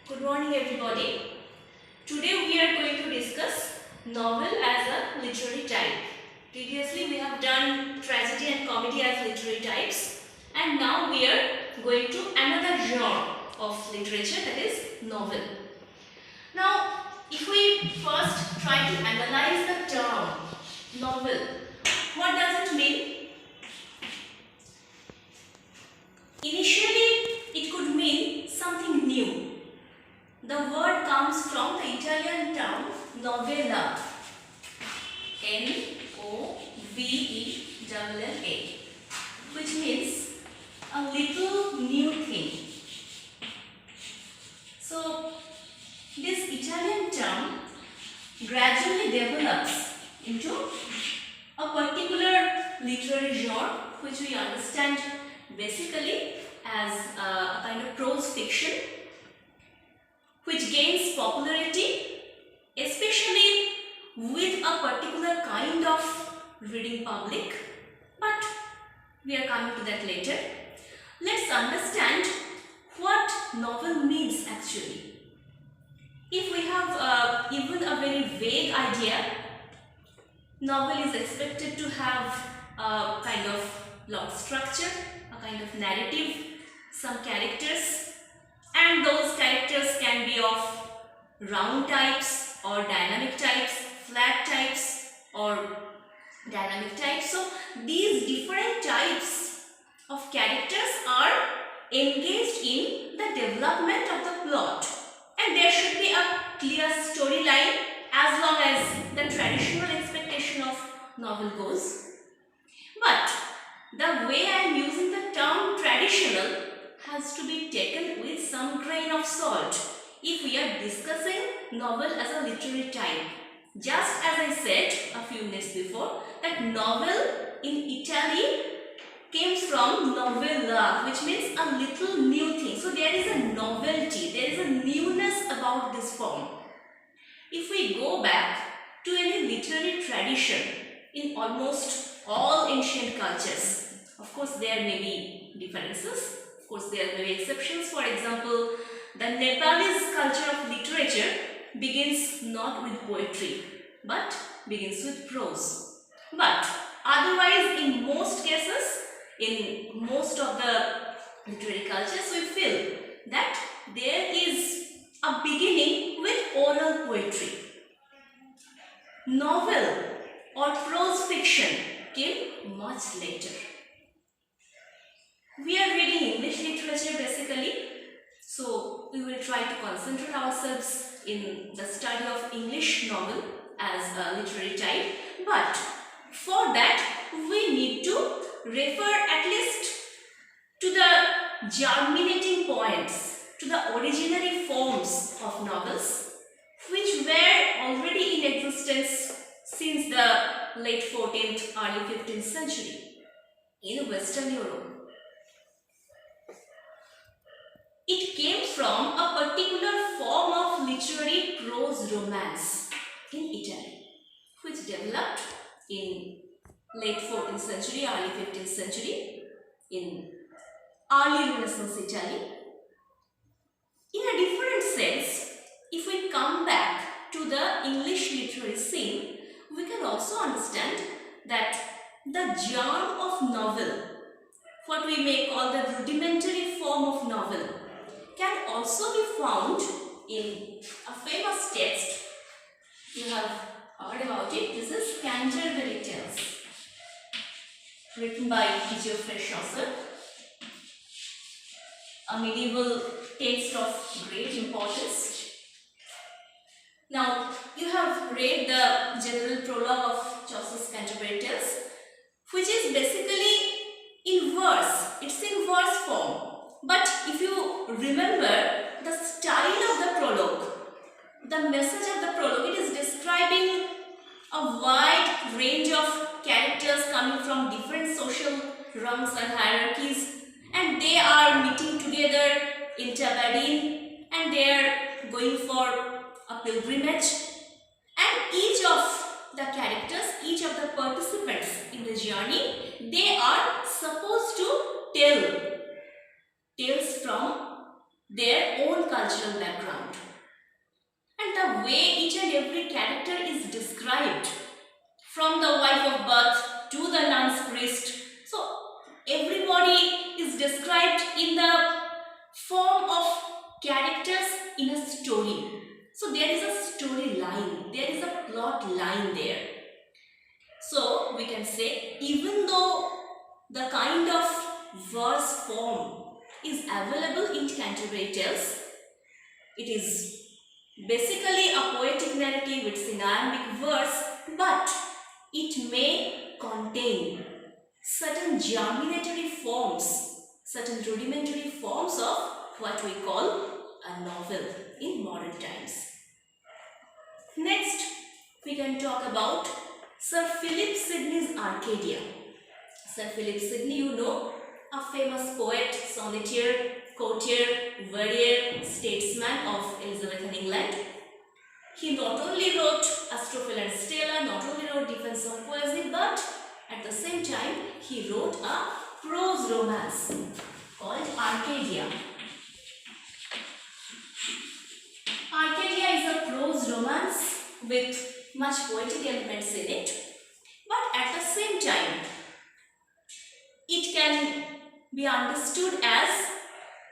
Good morning everybody. Today we are going to discuss novel as a literary type. Previously we have done tragedy and comedy as literary types, and now we are going to another genre of literature, that is novel. Now if we first try to analyze the term novel, what does it mean? Initially it could mean something new. The word comes from the Italian term novella, Novella, which means a little new thing. So this Italian term gradually develops into a particular literary genre which we understand basically as a kind of prose fiction, which gains popularity especially with a particular kind of reading public, but we are coming to that later. Let's understand what novel means actually. If we have even a very vague idea, novel is expected to have a kind of plot structure, a kind of narrative, some characters, and those characters can be of round types or dynamic types, flat types or dynamic types. So these different types of characters are engaged in the development of the plot, and there should be a clear storyline as long as the traditional expectation of novel goes. But the way I am using the term traditional has to be taken with some grain of salt if we are discussing novel as a literary type. Just as I said a few minutes before, that novel in Italy came from novella, which means a little new thing. So there is a novelty, there is a newness about this form. If we go back to any literary tradition in almost all ancient cultures, of course there may be differences, of course there may be exceptions. For example, the Nepalese culture of literature begins not with poetry but begins with prose. But otherwise, in most cases, in most of the literary cultures, we feel that there is a beginning with oral poetry. Novel or prose fiction came much later. We are reading English literature basically, so we will try to concentrate ourselves in the study of English novel as a literary type. But for that, we need to refer at least to the germinating points, to the originary forms of novels, which were already in existence since the late 14th, early 15th century in Western Europe. It came from a particular form of literary prose romance in Italy, which developed in late 14th century, early 15th century in early Renaissance Italy. In a different sense, if we come back to the English literary scene, we can also understand that the germ of novel, what we may call the rudimentary form of novel, can also be found in a famous text. You have heard about it. This is Canterbury Tales, written by Geoffrey Chaucer, a medieval text of great importance. Now, you have read the general prologue of Chaucer's Canterbury Tales, which is basically in verse. It's in verse form. But if you remember the style of the prologue, the message of the prologue, it is describing a wide range of characters coming from different social rungs and hierarchies, and they are meeting together in Tabardine, and they are going for a pilgrimage, and each of the characters, each of the participants in the journey, they are supposed to tell tales from their own cultural background. And the way each and every character is described, from the wife of birth to the nun's priest, so everybody is described in the form of characters in a story. So there is a story line, there is a plot line there. So we can say, even though the kind of verse form is available in Canterbury Tales, it is basically a poetic narrative with synaic verse, but it may contain certain germinatory forms, certain rudimentary forms of what we call a novel in modern times. Next, we can talk about Sir Philip Sidney's Arcadia. Sir Philip Sidney, you know, a famous poet, sonneteer, courtier, warrior, statesman of Elizabethan England. He not only wrote Astrophel and Stella, not only wrote defense of poesy, but at the same time, he wrote a prose romance called Arcadia. Arcadia is a prose romance with much poetic elements in it, but at the same time, it can be understood as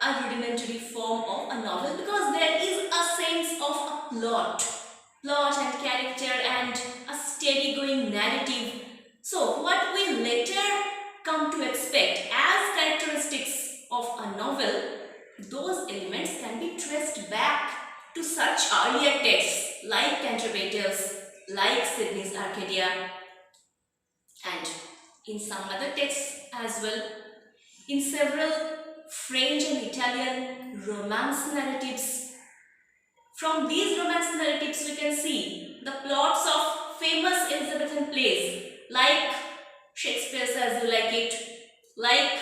a rudimentary form of a novel, because there is a sense of a plot and character and a steady going narrative. So what we later come to expect as characteristics of a novel, those elements can be traced back to such earlier texts like Canterbury Tales, like Sidney's Arcadia, and in some other texts as well. In several French and Italian romance narratives. From these romance narratives we can see the plots of famous Elizabethan plays like Shakespeare's As You Like It, like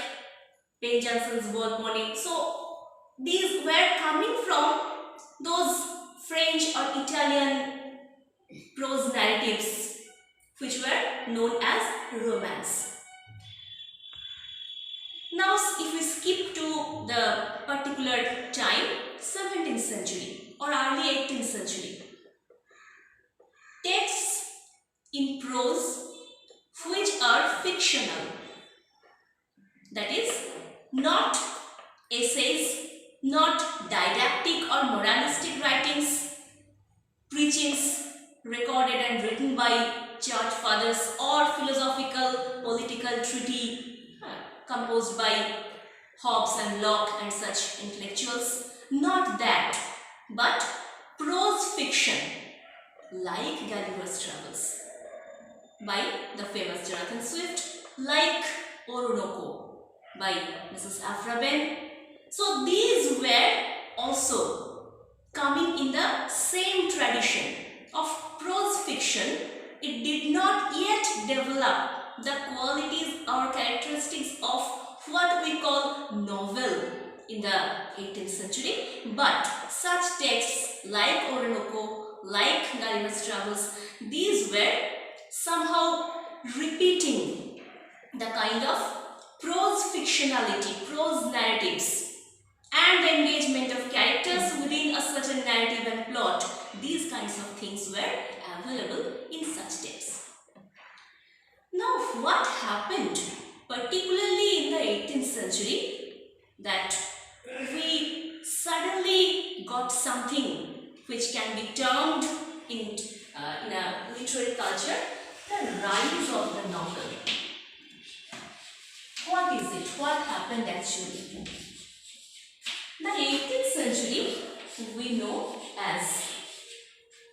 Ben Jonson's Volpone. So these were coming from those French or Italian prose narratives which were known as romance. Now, if we skip to the particular time, 17th century or early 18th century, texts in prose which are fictional, that is, not essays, not didactic or moralistic writings, preachings recorded and written by church fathers, or philosophical political treatise composed by Hobbes and Locke and such intellectuals. Not that, but prose fiction like Gulliver's Travels by the famous Jonathan Swift, like Orinoco by Mrs. Aphra Behn. So these were also coming in the same tradition of prose fiction. It did not yet develop the qualities or characteristics of what we call novel in the 18th century, but such texts like Orinoco, like Gulliver's Travels, these were somehow repeating the kind of prose fictionality, prose narratives, and the engagement of characters within a certain narrative and plot. These kinds of things were available in such texts. Now, what happened, particularly in the 18th century, that we suddenly got something which can be termed in a literary culture the rise of the novel. What is it? What happened actually? The 18th century we know as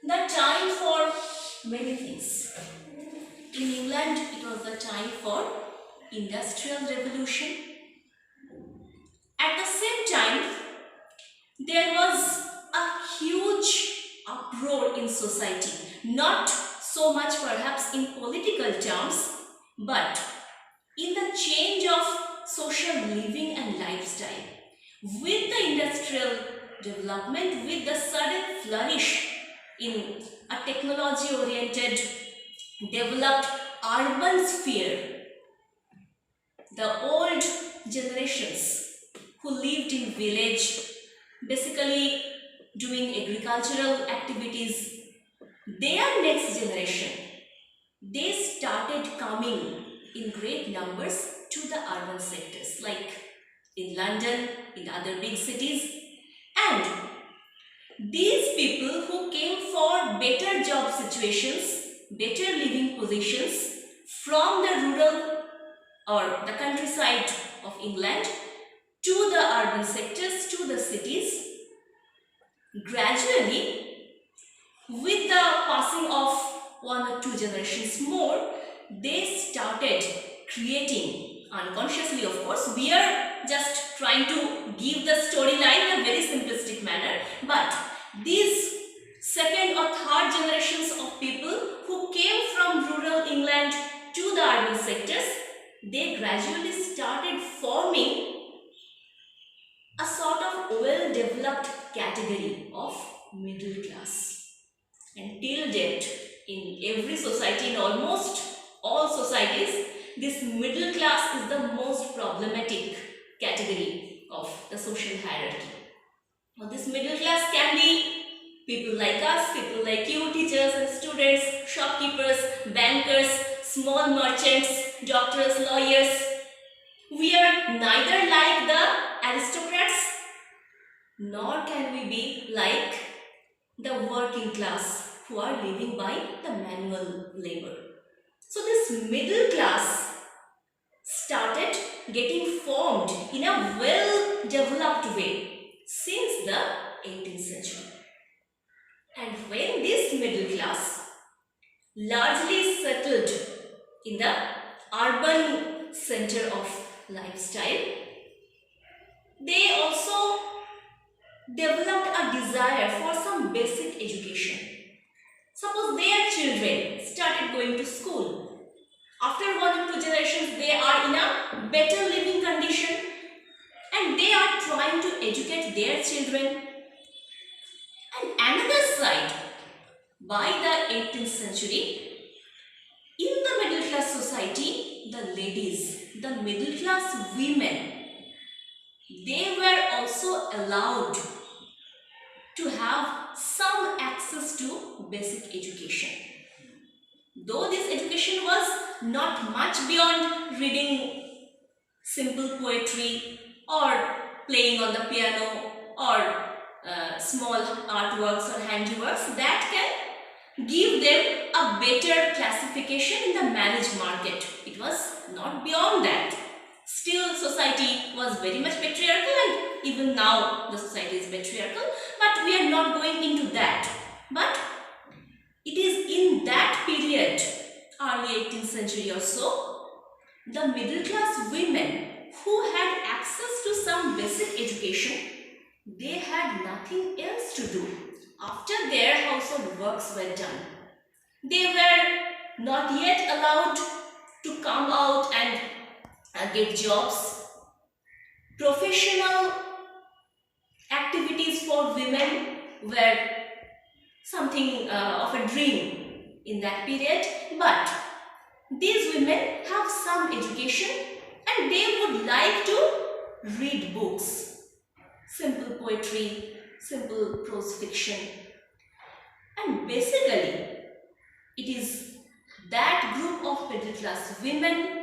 the time for many things. In England, it was the time for Industrial Revolution. At the same time, there was a huge uproar in society, not so much perhaps in political terms, but in the change of social living and lifestyle. With the industrial development, with the sudden flourish in a technology-oriented, developed urban sphere, the old generations who lived in village basically doing agricultural activities, their next generation, they started coming in great numbers to the urban sectors like in London, in other big cities, and these people who came for better job situations, better living positions from the rural or the countryside of England to the urban sectors, to the cities, gradually, with the passing of one or two generations more, they started creating, unconsciously of course, we are just trying to give the storyline in a very simplistic manner, but these second or third generations of people who came from rural England to the urban sectors, they gradually started forming a sort of well-developed category of middle class. And till date, in every society, in almost all societies, this middle class is the most problematic category of the social hierarchy. Now, this middle class can be people like us, people like you, teachers and students, shopkeepers, bankers, small merchants, doctors, lawyers. We are neither like the aristocrats, nor can we be like the working class who are living by the manual labor. So this middle class started getting formed in a well-developed way since the 18th century. And when this middle class largely settled in the urban center of lifestyle, they also developed a desire for some basic education. Suppose their children started going to school. After 1 or 2 generations, they are in a better living condition and they are trying to educate their children. And another side, by the 18th century, in the middle class society, the ladies, the middle class women, they were also allowed to have some access to basic education. Though this education was not much beyond reading simple poetry or playing on the piano or small artworks or handiworks, that can give them a better classification in the managed market. It was not beyond that. Still, society was very much patriarchal, and even now the society is patriarchal, but we are not going into that. But it is in that period, early 18th century or so, the middle class women who had access to some basic education, they had nothing else to do after their household works were done. They were not yet allowed to come out and get jobs. Professional activities for women were something of a dream in that period, but these women have some education and they would like to read books, simple poetry, simple prose fiction, and basically it is that group of middle class women,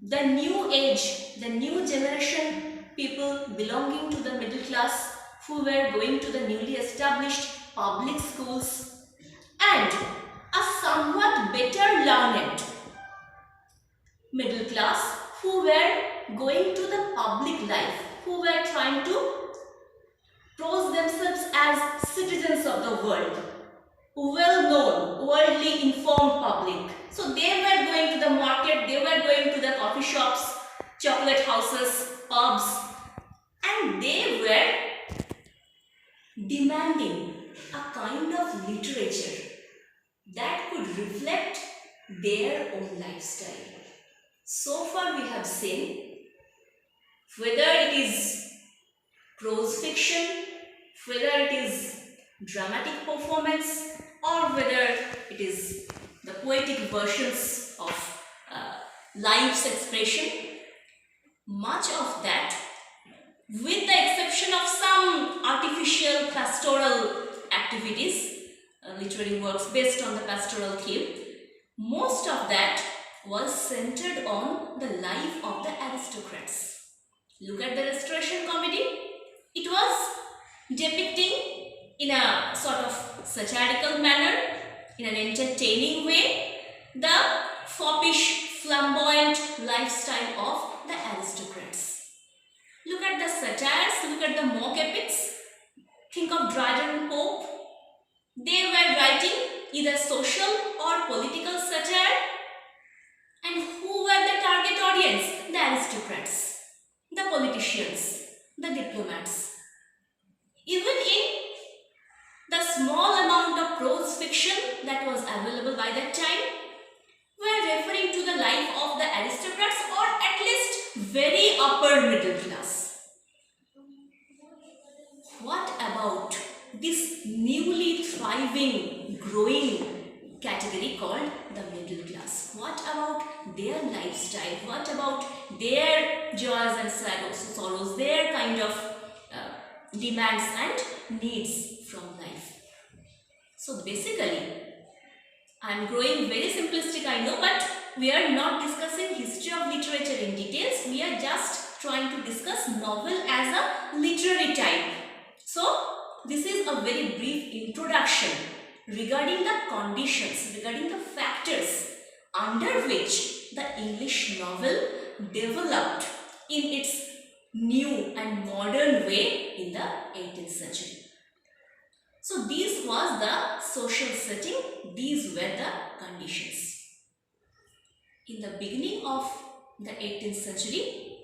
the new age, the new generation people belonging to the middle class who were going to the newly established public schools, and a somewhat better learned middle class who were going to the public life, who were trying to pose themselves as citizens of the world, well-known, worldly informed public. So they were going to the market, they were going to the coffee shops, chocolate houses, pubs, and they were demanding a kind of literature that could reflect their own lifestyle. So far we have seen, whether it is prose fiction, whether it is dramatic performance, or whether it is the poetic versions of life's expression, much of that, with the exception exception of some artificial pastoral activities, literary works based on the pastoral theme, most of that was centered on the life of the aristocrats. Look at the Restoration Comedy. It was depicting in a sort of satirical manner, in an entertaining way, the foppish, flamboyant lifestyle of the aristocrats. Look at the satires, look at the mock epics. Think of Dryden and Pope. They were writing either social or political satire. And who were the target audience? The aristocrats, the politicians, the diplomats. Even in the small amount of prose fiction that was available by that time, were referring to the life of the aristocrats, or at least very upper middle class. What about this newly thriving, growing category called the middle class? What about their lifestyle? What about their joys and sorrows, their kind of demands and needs from life? So basically, I am growing very simplistic, I know, but we are not discussing history of literature in details. We are just trying to discuss novel as a literary type. So this is a very brief introduction regarding the conditions, regarding the factors under which the English novel developed in its new and modern way in the 18th century. So this was the social setting, these were the conditions. In the beginning of the 18th century,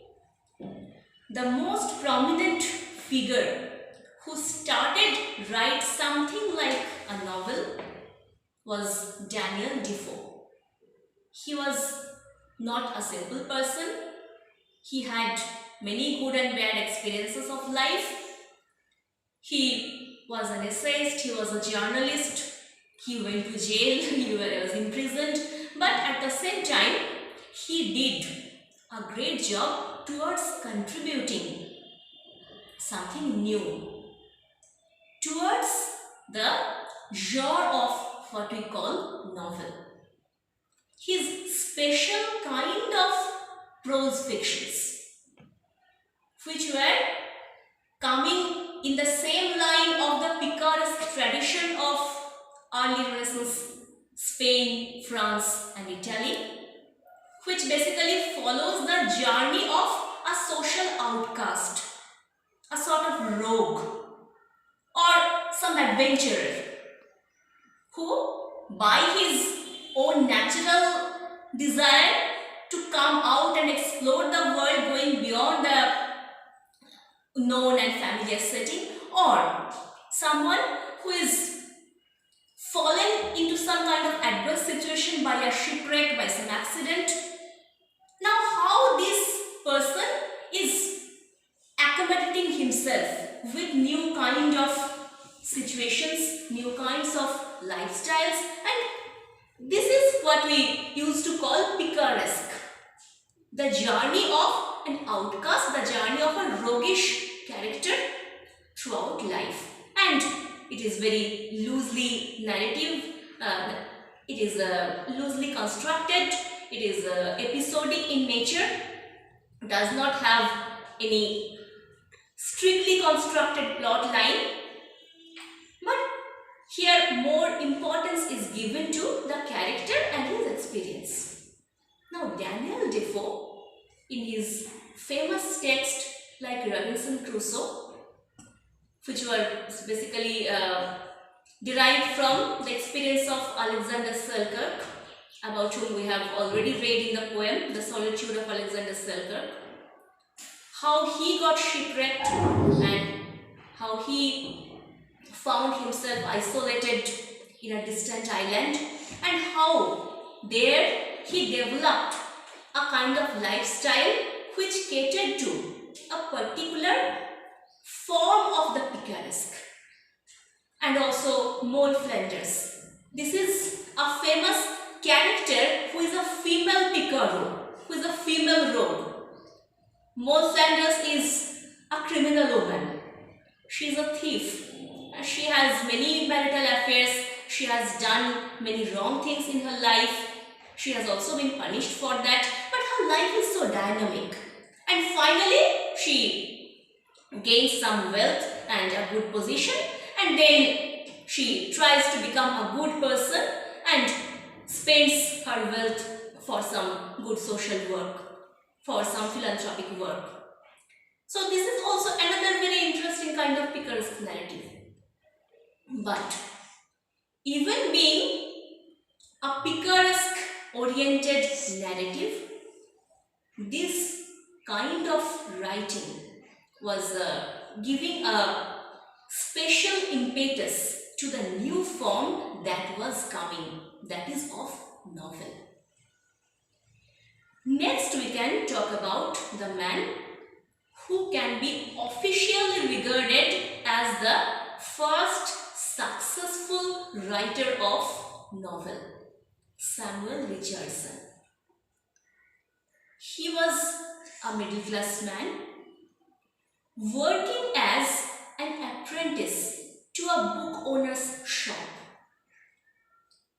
the most prominent figure who started write something like a novel was Daniel Defoe. He was not a simple person. He had many good and bad experiences of life. He was an essayist, he was a journalist, he went to jail, he was imprisoned, but at the same time, he did a great job towards contributing something new towards the genre of what we call novel. His special kind of prose fictions, which were coming in the same line of the picaresque tradition of early Renaissance Spain, France and Italy, which basically follows the journey of a social outcast, a sort of rogue or some adventurer who, by his own natural desire to come out and explore the world, going beyond the known and familiar setting, or someone who is fallen into some kind of adverse situation by a shipwreck, by some accident. Now, how this person is accommodating himself with new kind of situations, new kinds of lifestyles, and this is what we used to call picaresque. The journey of an outcast, the journey of a roguish character throughout life. And it is very loosely narrative, it is loosely constructed, it is episodic in nature, does not have any strictly constructed plot line, but here more importance is given to the character and his experience. Now, Daniel Defoe, in his famous text like Robinson Crusoe, which were basically derived from the experience of Alexander Selkirk, about whom we have already read in the poem The Solitude of Alexander Selkirk, how he got shipwrecked and how he found himself isolated in a distant island, and how there he developed a kind of lifestyle which catered to a particular form of the picaresque. And also Moll Flanders. This is a famous character who is a female picaro, who is a female rogue. Moll Flanders is a criminal woman. she is a thief. She has many marital affairs. She has done many wrong things in her life. She has also been punished for that. But her life is so dynamic. And finally, she gains some wealth and a good position. And then she tries to become a good person and spends her wealth for some good social work, for some philanthropic work. So this is also another very interesting kind of picaresque narrative. But even being a picaresque oriented narrative, this kind of writing was giving a special impetus to the new form that was coming, that is of novel. Next we can talk about the man who can be officially regarded as the first successful writer of novel, Samuel Richardson. He was a middle class man working as an apprentice to a book owner's shop.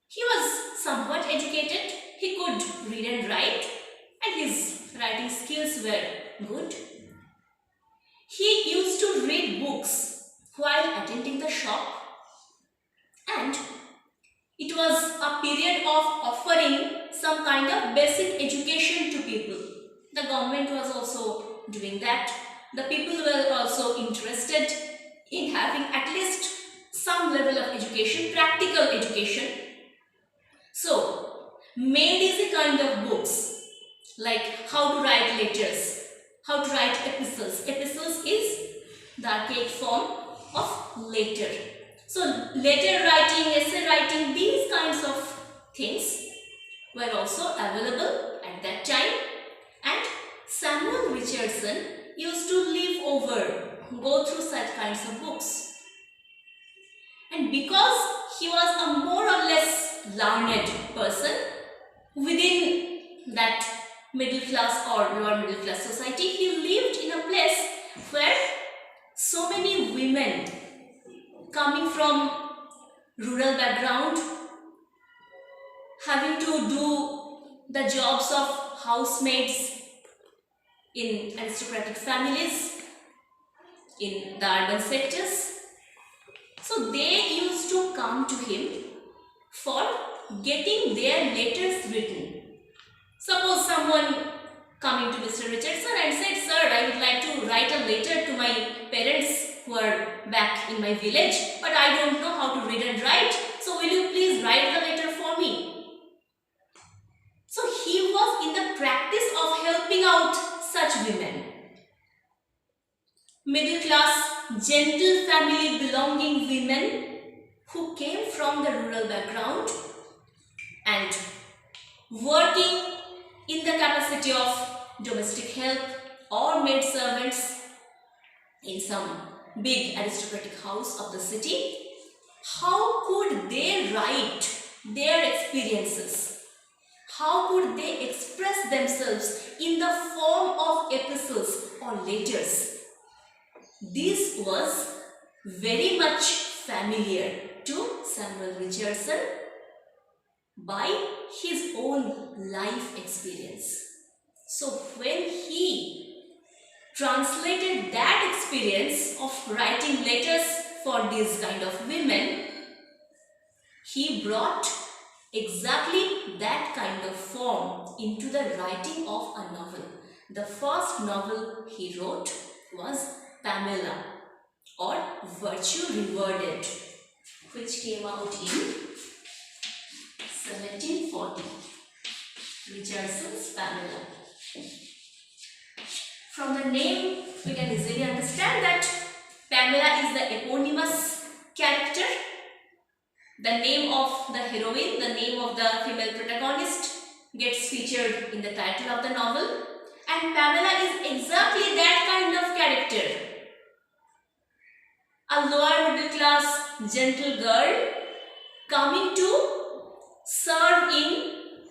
He was somewhat educated, he could read and write, and his writing skills were good. He used to read books while attending the shop, and it was a period of offering some kind of basic education to people. The government was also doing that. The people were also interested in having at least some level of education, practical education. So, made easy kind of books like how to write letters, how to write epistles. Epistles is the archaic form of letter. So, letter writing, essay writing, these kinds of things were also available at that time, and Samuel Richardson used to go through such kinds of books. And because he was a more or less learned person within that middle class or lower middle class society, he lived in a place where so many women coming from rural background, having to do the jobs of housemaids in aristocratic families in the urban sectors. So they used to come to him for getting their letters written. Suppose someone coming to Mr. Richardson and said, "Sir, I would like to write a letter to my parents who are back in my village, but I don't know how to read and write. So will you please write the letter for me?" So he was in the practice of helping out such women. Middle class, gentle family belonging women who came from the rural background and working in the capacity of domestic help or maid servants in some big aristocratic house of the city. How could they write their experiences? How could they express themselves in the form of epistles or letters? This was very much familiar to Samuel Richardson by his own life experience. So when he translated that experience of writing letters for these kind of women, he brought exactly that kind of form into the writing of a novel. The first novel he wrote was Pamela, or Virtue Rewarded, which came out in 1740. Richardson's Pamela. From the name, we can easily understand that Pamela is the eponymous character, the name of the heroine, the name of the female protagonist gets featured in the title of the novel, and Pamela is exactly that kind of character. A lower middle class gentle girl coming to serve in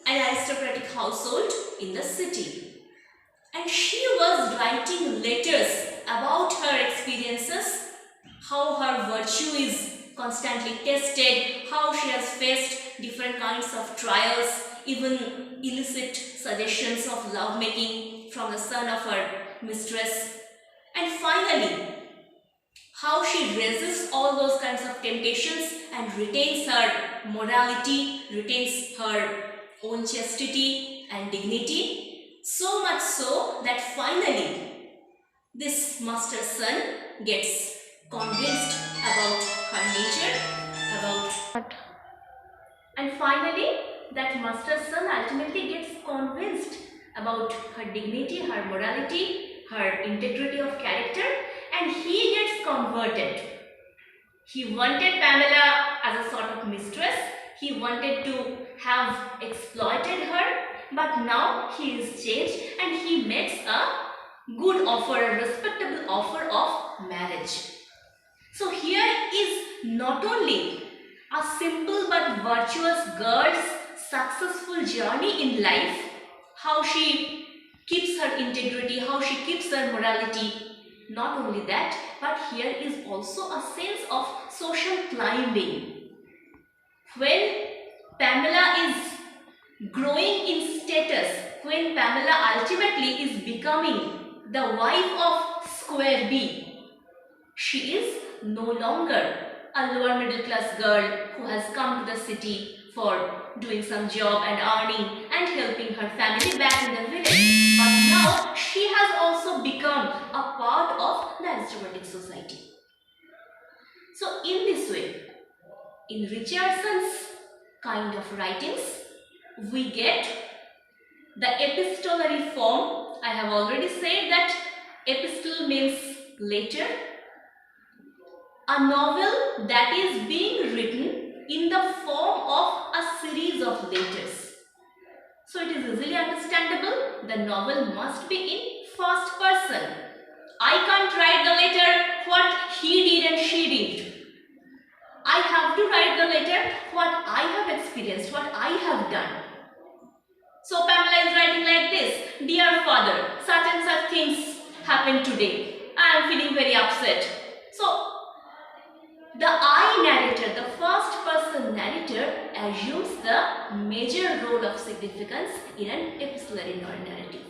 an aristocratic household in the city, and she was writing letters about her experiences, how her virtue is constantly tested, how she has faced different kinds of trials, even illicit suggestions of lovemaking from the son of her mistress, and finally, how she resists all those kinds of temptations and retains her morality, retains her own chastity and dignity, so much so that finally this master's son gets convinced about her nature, and finally that master's son ultimately gets convinced about her dignity, her morality, her integrity of character, and he gets converted. He wanted Pamela as a sort of mistress. He wanted to have exploited her, but now he is changed and he makes a good offer, a respectable offer of marriage. So here is not only a simple but virtuous girl's successful journey in life, how she keeps her integrity, how she keeps her morality. Not only that, but here is also a sense of social climbing. When Pamela is growing in status, when Pamela ultimately is becoming the wife of Square B, she is no longer a lower middle class girl who has come to the city for doing some job and earning and helping her family back in the village. But now she has also become a part of the aristocratic society. So in this way, in Richardson's kind of writings, we get the epistolary form. I have already said that epistle means letter. A novel that is being written in the form of a series of letters. So it is easily understandable, the novel must be in first person. I can't write the letter what he did and she did. I have to write the letter what I have experienced, what I have done. So Pamela is writing like this: Dear father, such and such things happened today. I am feeling very upset. So the I narrator, the first person narrator, assumes the major role of significance in an epistolary narrative.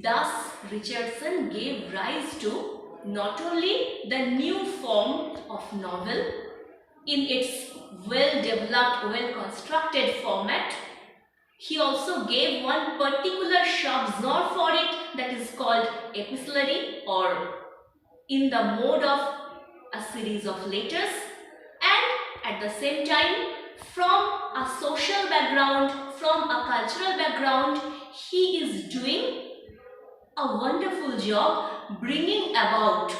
Thus, Richardson gave rise to not only the new form of novel in its well-developed, well-constructed format, he also gave one particular subgenre for it, that is called epistolary, or in the mode of a series of letters, and at the same time, from a social background, from a cultural background, he is doing a wonderful job bringing about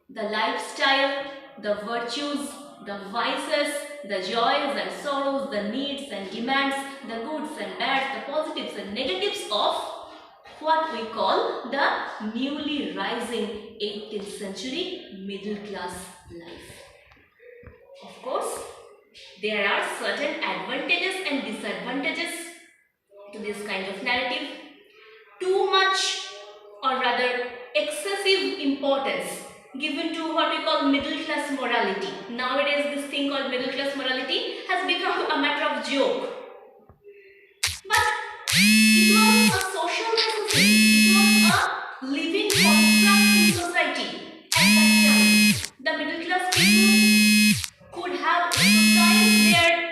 the lifestyle, the virtues, the vices, the joys and sorrows, the needs and demands, the goods and bads, the positives and negatives of what we call the newly rising 18th century middle class life. Of course, there are certain advantages and disadvantages to this kind of narrative. Too much, or rather excessive importance given to what we call middle class morality. Nowadays this thing called middle class morality has become a matter of joke. But it was a social necessity, it was a living construct in society at that time. The middle class people could have exercised their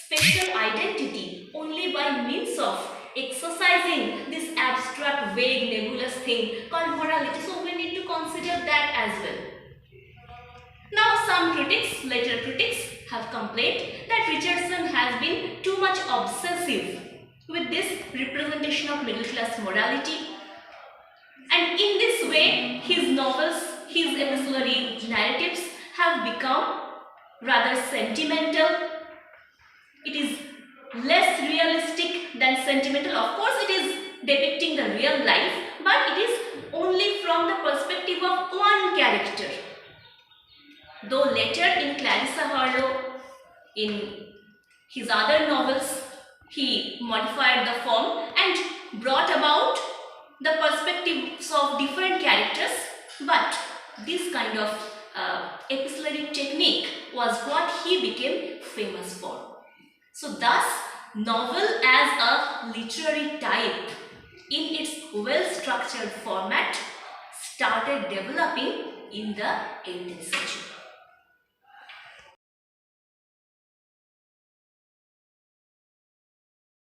special identity only by means of exercising this abstract, vague, nebulous thing called morality. So we need to consider that as well. Now some critics, later critics, have complained that Richardson has been too much obsessive with this representation of middle class morality, and in this way his novels, his epistolary narratives have become rather sentimental. It is less realistic than sentimental. Of course it is depicting the real life, but it is only from the perspective of one character. Though later in Clarissa Harlowe, in his other novels, he modified the form and brought about the perspectives of different characters, but this kind of epistolary technique was what he became famous for. So thus, novel as a literary type in its well-structured format started developing in the 18th century.